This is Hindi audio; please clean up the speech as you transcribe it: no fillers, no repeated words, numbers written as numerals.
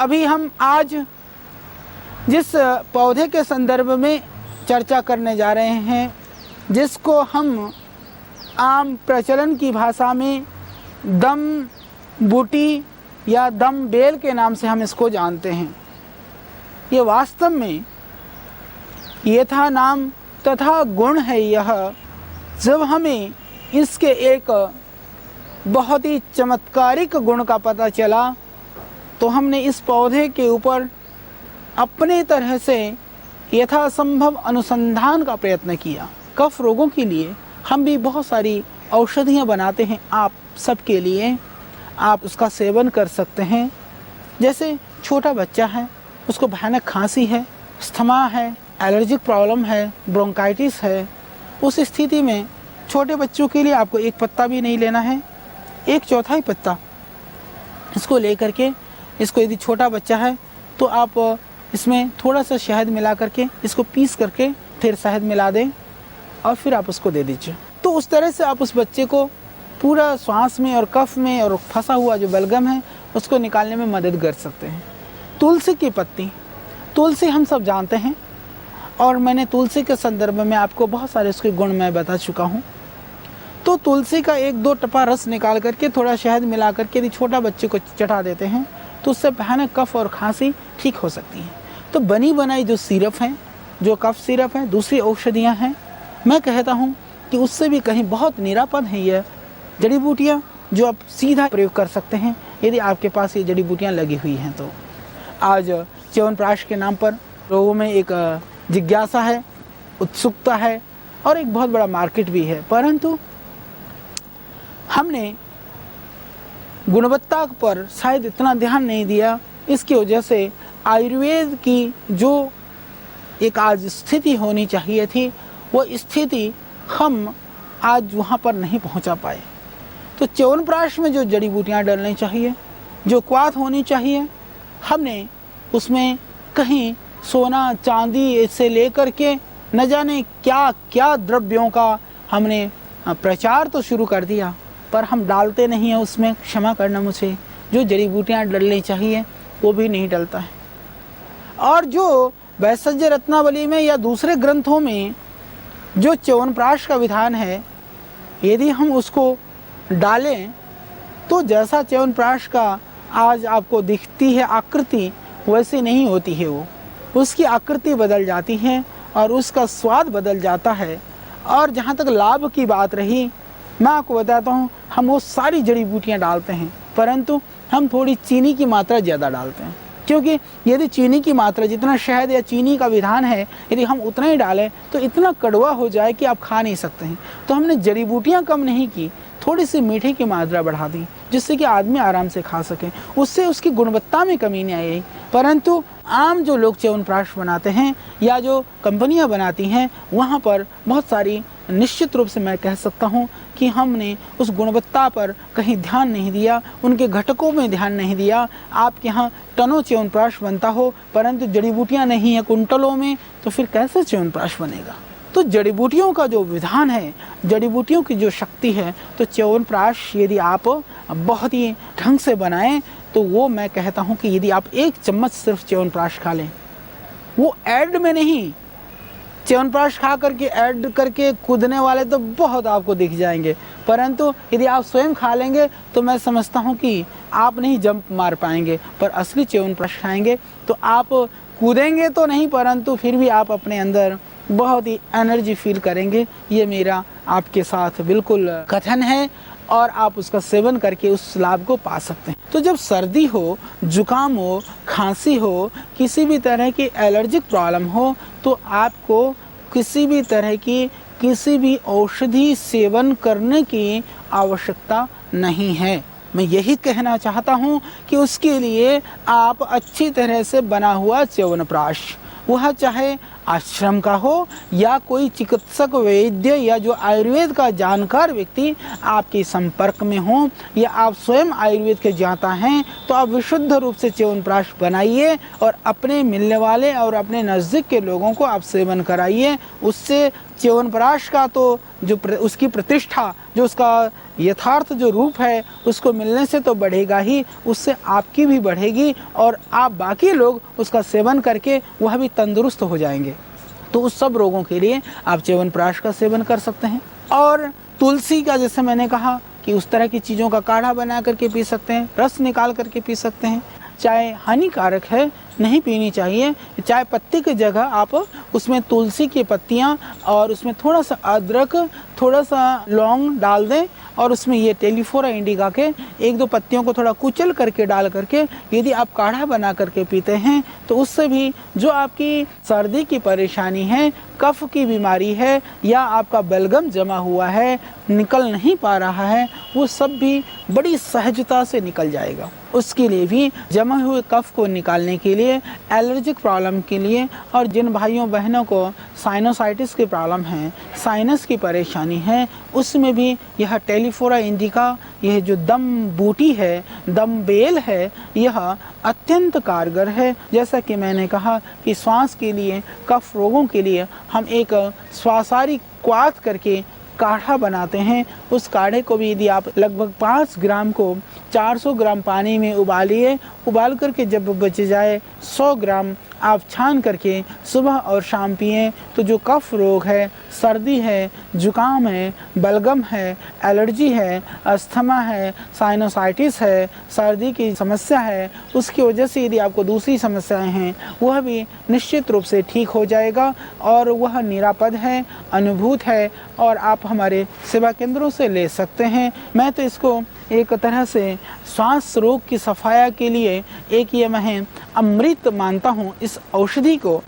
अभी हम आज जिस पौधे के संदर्भ में चर्चा करने जा रहे हैं, जिसको हम आम प्रचलन की भाषा में दम बूटी या दम बेल के नाम से हम इसको जानते हैं, ये वास्तव में यथा नाम तथा गुण है। यह जब हमें इसके एक बहुत ही चमत्कारिक गुण का पता चला तो हमने इस पौधे के ऊपर अपने तरह से यथासंभव अनुसंधान का प्रयत्न किया। कफ रोगों के लिए हम भी बहुत सारी औषधियाँ बनाते हैं आप सबके लिए, आप उसका सेवन कर सकते हैं। जैसे छोटा बच्चा है, उसको भयानक खांसी है, अस्थमा है, एलर्जिक प्रॉब्लम है, ब्रोंकाइटिस है, उस स्थिति में छोटे बच्चों के लिए आपको एक पत्ता भी नहीं लेना है, 1/4 पत्ता इसको लेकर के, इसको यदि छोटा बच्चा है तो आप इसमें थोड़ा सा शहद मिला करके इसको पीस करके फिर शहद मिला दें और फिर आप उसको दे दीजिए। तो उस तरह से आप उस बच्चे को पूरा श्वास में और कफ में और फंसा हुआ जो बलगम है उसको निकालने में मदद कर सकते हैं। तुलसी की पत्ती, तुलसी हम सब जानते हैं और मैंने तुलसी के संदर्भ में आपको बहुत सारे उसके गुण मैं बता चुका हूँ। तो तुलसी का 1-2 टपा रस निकाल करके थोड़ा शहद मिला करके यदि छोटा बच्चे को चटा देते हैं तो उससे भयानक कफ और खांसी ठीक हो सकती है। तो बनी बनाई जो सिरप हैं, जो कफ सिरप हैं, दूसरी औषधियाँ हैं, मैं कहता हूँ कि उससे भी कहीं बहुत निरापद है ये जड़ी बूटियाँ जो आप सीधा प्रयोग कर सकते हैं यदि आपके पास ये जड़ी बूटियाँ लगी हुई हैं। तो आज च्यवनप्राश के नाम पर लोगों में एक जिज्ञासा है, उत्सुकता है और एक बहुत बड़ा मार्केट भी है, परंतु हमने गुणवत्ता पर शायद इतना ध्यान नहीं दिया। इसकी वजह से आयुर्वेद की जो एक आज स्थिति होनी चाहिए थी वो स्थिति हम आज वहाँ पर नहीं पहुँचा पाए। तो च्यवनप्राश में जो जड़ी बूटियाँ डलनी चाहिए, जो क्वाथ होनी चाहिए, हमने उसमें कहीं सोना चांदी से लेकर के न जाने क्या क्या द्रव्यों का हमने प्रचार तो शुरू कर दिया, पर हम डालते नहीं हैं उसमें। क्षमा करना मुझे, जो जड़ी बूटियाँ डलनी चाहिए वो भी नहीं डलता है। और जो वैसज्य रत्नावली में या दूसरे ग्रंथों में जो च्यवनप्राश का विधान है, यदि हम उसको डालें तो जैसा च्यवनप्राश का आज आपको दिखती है आकृति वैसी नहीं होती है, वो उसकी आकृति बदल जाती है और उसका स्वाद बदल जाता है। और जहाँ तक लाभ की बात रही, मैं आपको बताता हूँ, हम वो सारी जड़ी बूटियाँ डालते हैं परंतु हम थोड़ी चीनी की मात्रा ज़्यादा डालते हैं, क्योंकि यदि चीनी की मात्रा, जितना शहद या चीनी का विधान है, यदि हम उतना ही डालें तो इतना कड़वा हो जाए कि आप खा नहीं सकते हैं। तो हमने जड़ी बूटियाँ कम नहीं की, थोड़ी सी मीठे की मात्रा बढ़ा दी जिससे कि आदमी आराम से खा सके, उससे उसकी गुणवत्ता में कमी नहीं आई। परंतु आम जो लोग च्यवनप्राश बनाते हैं या जो कंपनियां बनाती हैं, वहाँ पर बहुत सारी, निश्चित रूप से मैं कह सकता हूँ कि हमने उस गुणवत्ता पर कहीं ध्यान नहीं दिया, उनके घटकों में ध्यान नहीं दिया। आपके यहाँ टनों च्यवनप्राश बनता हो परंतु जड़ी बूटियाँ नहीं है कुंटलों में, तो फिर कैसे च्यवनप्राश बनेगा? तो जड़ी बूटियों का जो विधान है, जड़ी बूटियों की जो शक्ति है, तो च्यवनप्राश यदि आप बहुत ही ढंग से बनाएं तो वो मैं कहता हूँ कि यदि आप 1 चम्मच सिर्फ च्यवनप्राश खा लें, वो ऐड में नहीं, च्यवनप्राश खा करके ऐड करके कूदने वाले तो बहुत आपको दिख जाएंगे, परंतु यदि आप स्वयं खा लेंगे तो मैं समझता हूँ कि आप नहीं जंप मार पाएंगे। पर असली च्यवनप्राश खाएंगे तो आप कूदेंगे तो नहीं, परंतु फिर भी आप अपने अंदर बहुत ही एनर्जी फील करेंगे। ये मेरा आपके साथ बिल्कुल कथन है और आप उसका सेवन करके उस लाभ को पा सकते हैं। तो जब सर्दी हो, जुकाम हो, खांसी हो, किसी भी तरह की एलर्जिक प्रॉब्लम हो, तो आपको किसी भी तरह की किसी भी औषधि सेवन करने की आवश्यकता नहीं है। मैं यही कहना चाहता हूँ कि उसके लिए आप अच्छी तरह से बना हुआ च्यवनप्राश, वह चाहे आश्रम का हो या कोई चिकित्सक वैद्य या जो आयुर्वेद का जानकार व्यक्ति आपके संपर्क में हो, या आप स्वयं आयुर्वेद के ज्ञाता हैं, तो आप विशुद्ध रूप से च्यवनप्राश बनाइए और अपने मिलने वाले और अपने नज़दीक के लोगों को आप सेवन कराइए। उससे च्यवनप्राश का तो जो उसकी प्रतिष्ठा, जो उसका यथार्थ जो रूप है, उसको मिलने से तो बढ़ेगा ही, उससे आपकी भी बढ़ेगी और आप बाकी लोग उसका सेवन करके वह भी तंदुरुस्त हो जाएंगे। तो उस सब रोगों के लिए आप च्यवनप्राश का सेवन कर सकते हैं। और तुलसी का, जैसे मैंने कहा कि उस तरह की चीज़ों का काढ़ा बना करके पी सकते हैं, रस निकाल करके पी सकते हैं। चाय हानिकारक है, नहीं पीनी चाहिए। चाय पत्ती की जगह आप उसमें तुलसी की पत्तियां और उसमें थोड़ा सा अदरक, थोड़ा सा लौंग डाल दें और उसमें ये टेलीफोरा इंडिका के 1-2 पत्तियों को थोड़ा कुचल करके डाल करके यदि आप काढ़ा बना करके पीते हैं, तो उससे भी जो आपकी सर्दी की परेशानी है, कफ की बीमारी है, या आपका बलगम जमा हुआ है, निकल नहीं पा रहा है, वो सब भी बड़ी सहजता से निकल जाएगा। उसके लिए भी जमा हुए कफ को निकालने के लिए, एलर्जिक प्रॉब्लम के लिए, और जिन भाइयों बहनों को साइनोसाइटिस की प्रॉब्लम है, साइनस की परेशानी है, उसमें भी यह टेलीफोरा इंडिका, यह जो दम बूटी है, दम बेल है, यह अत्यंत कारगर है। जैसा कि मैंने कहा कि श्वास के लिए, कफ रोगों के लिए हम एक श्वासारी क्वाथ करके काढ़ा बनाते हैं। उस काढ़े को भी यदि आप लगभग 5 ग्राम को 400 ग्राम पानी में उबालिए, उबाल करके जब बच जाए 100 ग्राम आप छान करके सुबह और शाम पिएं, तो जो कफ रोग है, सर्दी है, जुकाम है, बलगम है, एलर्जी है, अस्थमा है, साइनोसाइटिस है, सर्दी की समस्या है, उसकी वजह से यदि आपको दूसरी समस्याएं हैं, वह भी निश्चित रूप से ठीक हो जाएगा और वह निरापद है, अनुभूत है और आप हमारे सेवा केंद्रों से ले सकते हैं। मैं तो इसको एक तरह से श्वास रोग की सफाया के लिए एक ये मैं अमृत मानता हूँ इस औषधि को।